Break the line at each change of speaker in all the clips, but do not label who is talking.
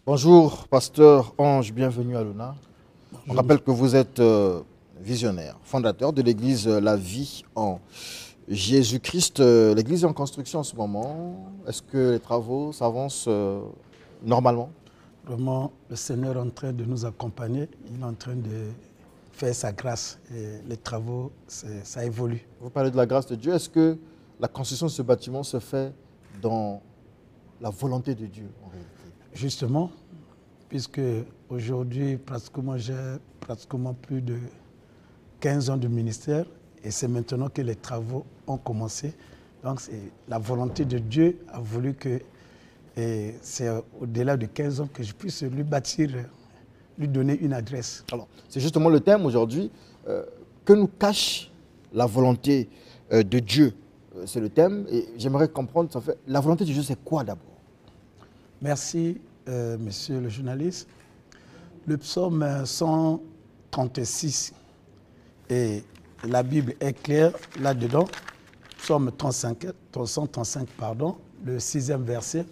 Bonjour, pasteur Ange, bienvenue à Luna. On
Bonjour.
rappelle que vous êtes visionnaire, fondateur de l'église La Vie en Jésus-Christ. L'église est en construction en ce moment. Est-ce que les travaux s'avancent normalement?
Vraiment, le Seigneur est en train de nous accompagner. Il est en train de faire sa grâce. Et les travaux, ça évolue.
Vous parlez de la grâce de Dieu. Est-ce que la construction de ce bâtiment se fait dans la volonté de Dieu en réalité?
Justement, puisque aujourd'hui, j'ai pratiquement plus de 15 ans de ministère et c'est maintenant que les travaux ont commencé. Donc, la volonté de Dieu a voulu que, et c'est au-delà de 15 ans, que je puisse lui bâtir, lui donner une adresse.
Alors, c'est justement le thème aujourd'hui. Que nous cache la volonté de Dieu? C'est le thème et j'aimerais comprendre, la volonté de Dieu, c'est quoi d'abord?
Merci, monsieur le journaliste. Le psaume 136, et la Bible est claire là-dedans. Psaume 135, le 6e verset.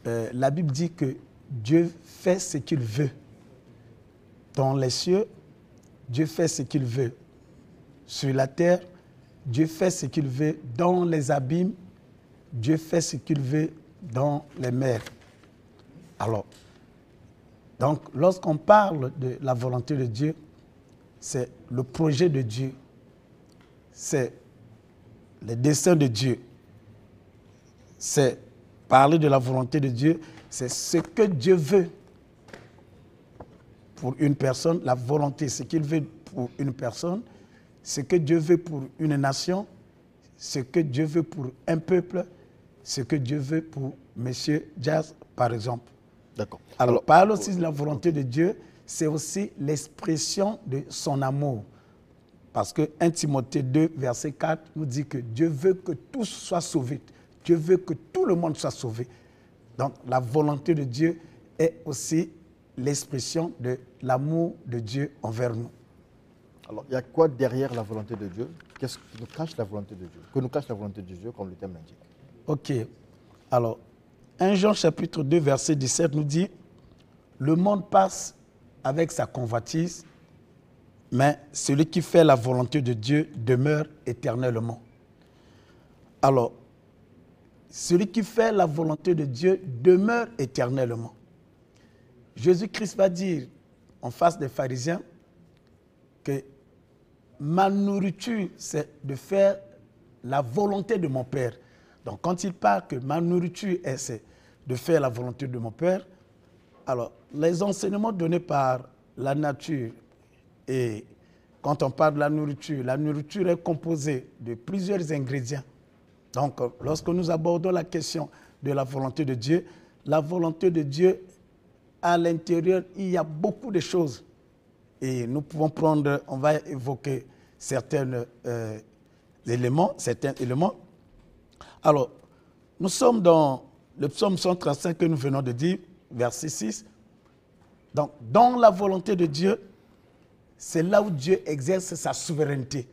La Bible dit que Dieu fait ce qu'il veut. Dans les cieux, Dieu fait ce qu'il veut. Sur la terre, Dieu fait ce qu'il veut. Dans les abîmes, Dieu fait ce qu'il veut dans les mers. Alors, donc, lorsqu'on parle de la volonté de Dieu, c'est le projet de Dieu, c'est le dessein de Dieu, c'est parler de la volonté de Dieu, c'est ce que Dieu veut pour une personne, la volonté, ce qu'il veut pour une personne, ce que Dieu veut pour une nation, ce que Dieu veut pour un peuple, ce que Dieu veut pour M. Jazz, par exemple.
D'accord.
Alors, parle aussi de la volonté de Dieu, c'est aussi l'expression de son amour. Parce que 1 Timothée 2, verset 4 nous dit que Dieu veut que tous soient sauvés. Dieu veut que tout le monde soit sauvé. Donc, la volonté de Dieu est aussi l'expression de l'amour de Dieu envers nous.
Alors, il y a quoi derrière la volonté de Dieu? Qu'est-ce qui nous cache la volonté de Dieu? Que nous cache la volonté de Dieu, comme le thème l'indique?
Ok. Alors, 1 Jean chapitre 2, verset 17 nous dit « Le monde passe avec sa convoitise, mais celui qui fait la volonté de Dieu demeure éternellement. » Alors, celui qui fait la volonté de Dieu demeure éternellement. Jésus-Christ va dire en face des pharisiens que ma nourriture, c'est de faire la volonté de mon Père. Donc, quand il parle que ma nourriture, c'est de faire la volonté de mon Père, alors, les enseignements donnés par la nature, et quand on parle de la nourriture est composée de plusieurs ingrédients. Donc, lorsque nous abordons la question de la volonté de Dieu, la volonté de Dieu, à l'intérieur, il y a beaucoup de choses. Et nous pouvons prendre, on va évoquer certains éléments. Alors, nous sommes dans le psaume 135 que nous venons de dire, verset 6. Donc, dans la volonté de Dieu, c'est là où Dieu exerce sa souveraineté.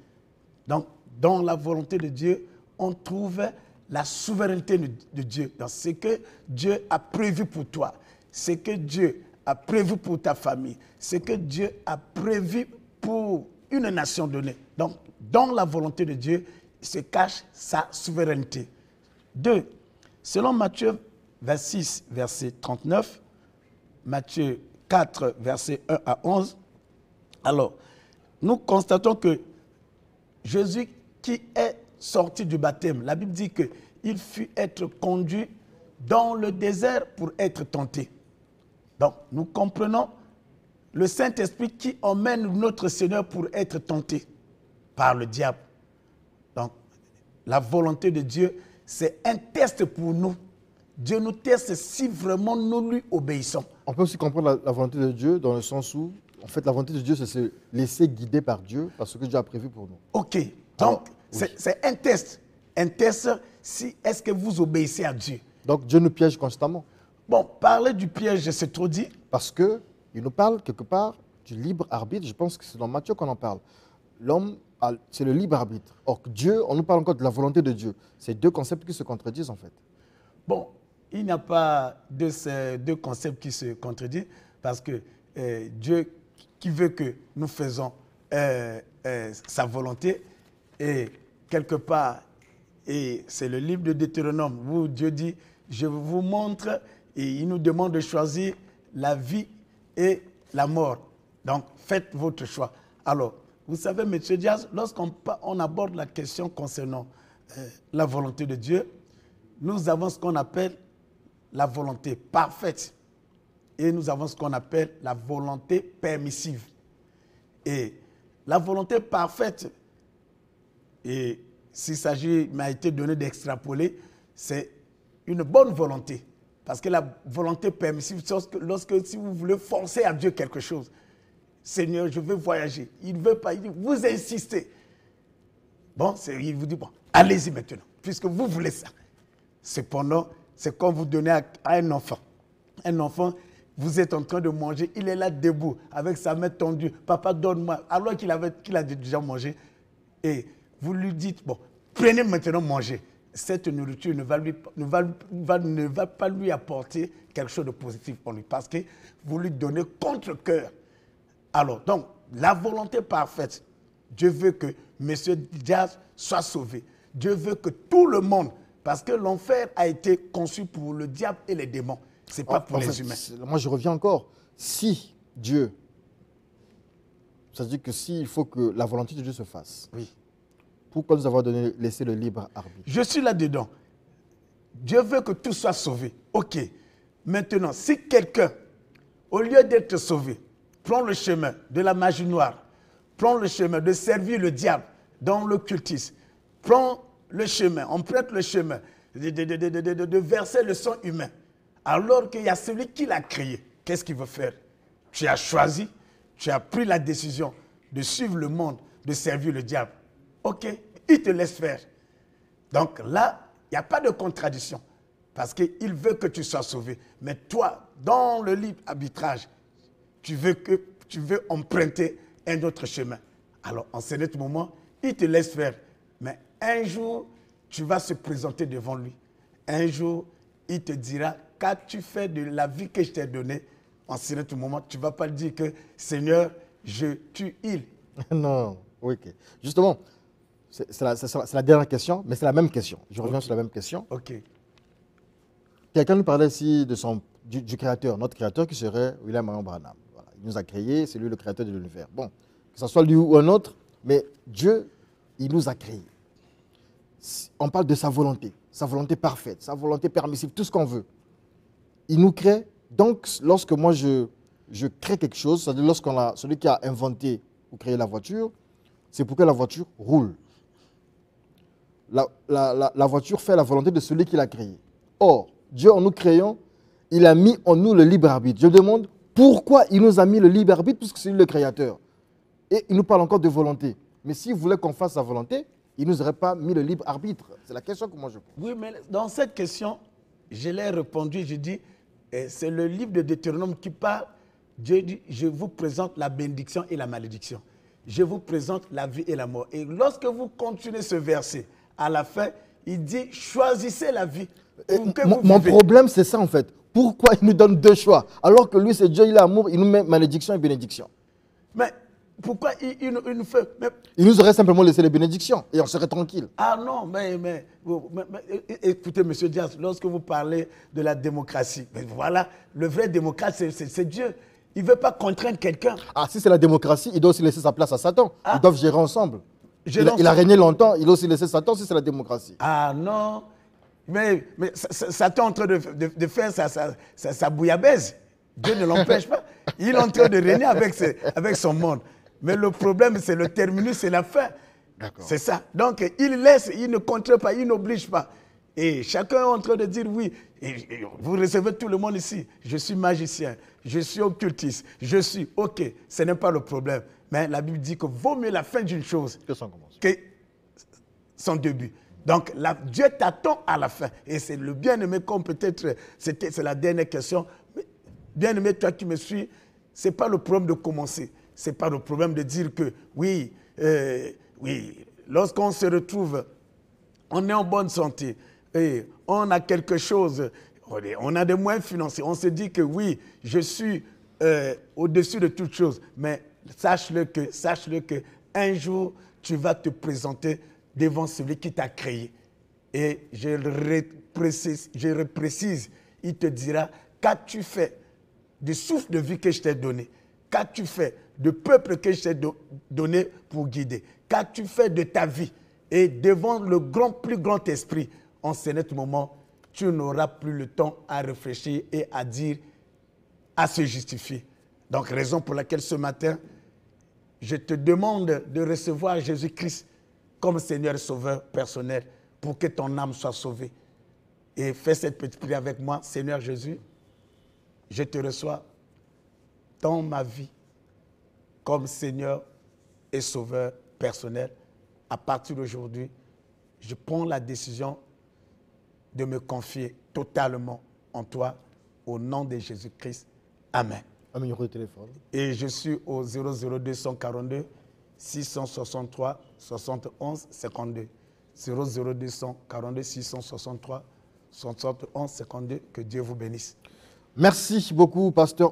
Donc, dans la volonté de Dieu, on trouve la souveraineté de Dieu. Dans ce que Dieu a prévu pour toi, ce que Dieu a prévu pour ta famille, ce que Dieu a prévu pour une nation donnée. Donc, dans la volonté de Dieu, se cache sa souveraineté. 2. Selon Matthieu 26, verset 39, Matthieu 4, verset 1 à 11, alors, nous constatons que Jésus qui est sorti du baptême, la Bible dit qu'il fut être conduit dans le désert pour être tenté. Donc, nous comprenons le Saint-Esprit qui emmène notre Seigneur pour être tenté par le diable. Donc, la volonté de Dieu, c'est un test pour nous. Dieu nous teste si vraiment nous lui obéissons.
On peut aussi comprendre la volonté de Dieu dans le sens où, en fait, la volonté de Dieu, c'est se laisser guider par Dieu, par ce que Dieu a prévu pour nous.
Ok, donc c'est un test. Un test, si est-ce que vous obéissez à Dieu.
Donc Dieu nous piège constamment.
Bon, parler du piège, c'est trop dit.
Parce qu'il nous parle quelque part du libre arbitre. Je pense que c'est dans Matthieu qu'on en parle. L'homme, c'est le libre arbitre. Or, Dieu, on nous parle encore de la volonté de Dieu. C'est deux concepts qui se contredisent en fait.
Bon, il n'y a pas de ces deux concepts qui se contredisent parce que Dieu qui veut que nous faisons sa volonté et quelque part, et c'est le livre de Deutéronome où Dieu dit, je vous montre et il nous demande de choisir la vie et la mort. Donc, faites votre choix. Alors, vous savez, M. Diaz, lorsqu'on aborde la question concernant la volonté de Dieu, nous avons ce qu'on appelle la volonté parfaite et nous avons ce qu'on appelle la volonté permissive. Et la volonté parfaite, et s'il m'a été donné d'extrapoler, c'est une bonne volonté. Parce que la volonté permissive, lorsque si vous voulez forcer à Dieu quelque chose, Seigneur, je veux voyager. Il ne veut pas, il dit, vous insistez. Bon, il vous dit, bon, allez-y maintenant, puisque vous voulez ça. Cependant, c'est comme vous donnez à un enfant. Un enfant, vous êtes en train de manger, il est là debout, avec sa main tendue. Papa, donne-moi. Alors qu'il a déjà mangé. Et vous lui dites, bon, prenez maintenant manger. Cette nourriture ne va pas lui apporter quelque chose de positif pour lui. Parce que vous lui donnez contre-cœur. Alors, donc, la volonté parfaite, Dieu veut que M. Diaz soit sauvé. Dieu veut que tout le monde, parce que l'enfer a été conçu pour le diable et les démons. Ce n'est pas pour les humains.
Moi, je reviens encore. Si Dieu, ça veut dire que s'il faut que la volonté de Dieu se fasse,
oui.
Pourquoi nous avons laissé le libre arbitre?
Je suis là-dedans. Dieu veut que tout soit sauvé. OK. Maintenant, si quelqu'un, au lieu d'être sauvé, prend le chemin de la magie noire, prend le chemin de servir le diable dans l'occultisme, prend le chemin, on prête le chemin de verser le sang humain, alors qu'il y a celui qui l'a créé, qu'est-ce qu'il veut faire? Tu as choisi, tu as pris la décision de suivre le monde, de servir le diable. OK, il te laisse faire. Donc là, il n'y a pas de contradiction, parce qu'il veut que tu sois sauvé. Mais toi, dans le libre arbitrage, tu veux emprunter un autre chemin. Alors, en ce moment, il te laisse faire. Mais un jour, tu vas se présenter devant lui. Un jour, il te dira, qu'as-tu fait de la vie que je t'ai donnée? En ce moment, tu ne vas pas dire que, Seigneur, je tue il.
Non, oui. Okay. Justement, c'est la dernière question, mais c'est la même question. Je reviens sur la même question.
OK.
Quelqu'un nous parlait ici du créateur, notre créateur qui serait William Marion Branham. Voilà. Il nous a créés, c'est lui le créateur de l'univers. Bon, que ce soit lui ou un autre, mais Dieu, il nous a créés. On parle de sa volonté parfaite, sa volonté permissive, tout ce qu'on veut. Il nous crée. Donc, lorsque moi je crée quelque chose, c'est-à-dire celui qui a inventé ou créé la voiture, c'est pour que la voiture roule. La voiture fait la volonté de celui qui l'a créée. Or, Dieu, en nous créant, il a mis en nous le libre arbitre. Je demande pourquoi il nous a mis le libre arbitre, puisque c'est lui le créateur. Et il nous parle encore de volonté. Mais s'il voulait qu'on fasse sa volonté, il ne nous aurait pas mis le libre arbitre. C'est la question que moi je pose.
Oui, mais dans cette question, je l'ai répondu, je dis, c'est le livre de Deutéronome qui parle. Dieu dit, je vous présente la bénédiction et la malédiction. Je vous présente la vie et la mort. Et lorsque vous continuez ce verset, à la fin, il dit, choisissez la vie.
Mon problème, c'est ça en fait. Pourquoi il nous donne deux choix? Alors que lui, c'est Dieu, il est amour, il nous met malédiction et bénédiction.
Mais pourquoi il nous fait...
Il nous aurait simplement laissé les bénédictions et on serait tranquille.
Ah non, mais écoutez, M. Diaz, lorsque vous parlez de la démocratie, mais voilà, le vrai démocrate, c'est Dieu. Il ne veut pas contraindre quelqu'un.
Ah, si c'est la démocratie, il doit aussi laisser sa place à Satan.
Ah.
Ils doivent gérer ensemble. Il a régné longtemps, il doit aussi laisser Satan si c'est la démocratie.
Ah non, mais Satan est en train de faire sa bouillabaisse. Dieu ne l'empêche pas. Il est en train de régner avec son monde. Mais le problème, c'est le terminus, c'est la fin. C'est ça. Donc, il laisse, il ne contraint pas, il n'oblige pas. Et chacun est en train de dire oui. Et vous recevez tout le monde ici. Je suis magicien, je suis occultiste, je suis... OK, ce n'est pas le problème. Mais la Bible dit que vaut mieux la fin d'une chose que son début. Donc, Dieu t'attend à la fin. Et c'est le bien-aimé comme peut-être, c'est la dernière question. Bien-aimé, toi qui me suis, ce n'est pas le problème de commencer. Ce n'est pas le problème de dire que oui, lorsqu'on se retrouve, on est en bonne santé, et on a quelque chose, On a des moyens financiers. On se dit que oui, je suis au-dessus de toute chose. Mais sache-le que un jour, tu vas te présenter devant celui qui t'a créé. Et je reprécise, il te dira, qu'as-tu fait du souffle de vie que je t'ai donné? Qu'as-tu fait du peuple que je t'ai donné pour guider? Qu'as-tu fait de ta vie? Et devant le plus grand esprit, en ce moment, tu n'auras plus le temps à réfléchir et à dire, à se justifier. Donc, raison pour laquelle ce matin, je te demande de recevoir Jésus-Christ comme Seigneur et Sauveur personnel pour que ton âme soit sauvée. Et fais cette petite prière avec moi. Seigneur Jésus, je te reçois dans ma vie comme Seigneur et Sauveur personnel. À partir d'aujourd'hui, je prends la décision de me confier totalement en toi au nom de Jésus-Christ. Amen.
Un numéro de téléphone.
Et je suis au 00242 663 71 52. 00242 663 71 52. Que Dieu vous bénisse.
Merci beaucoup, pasteur.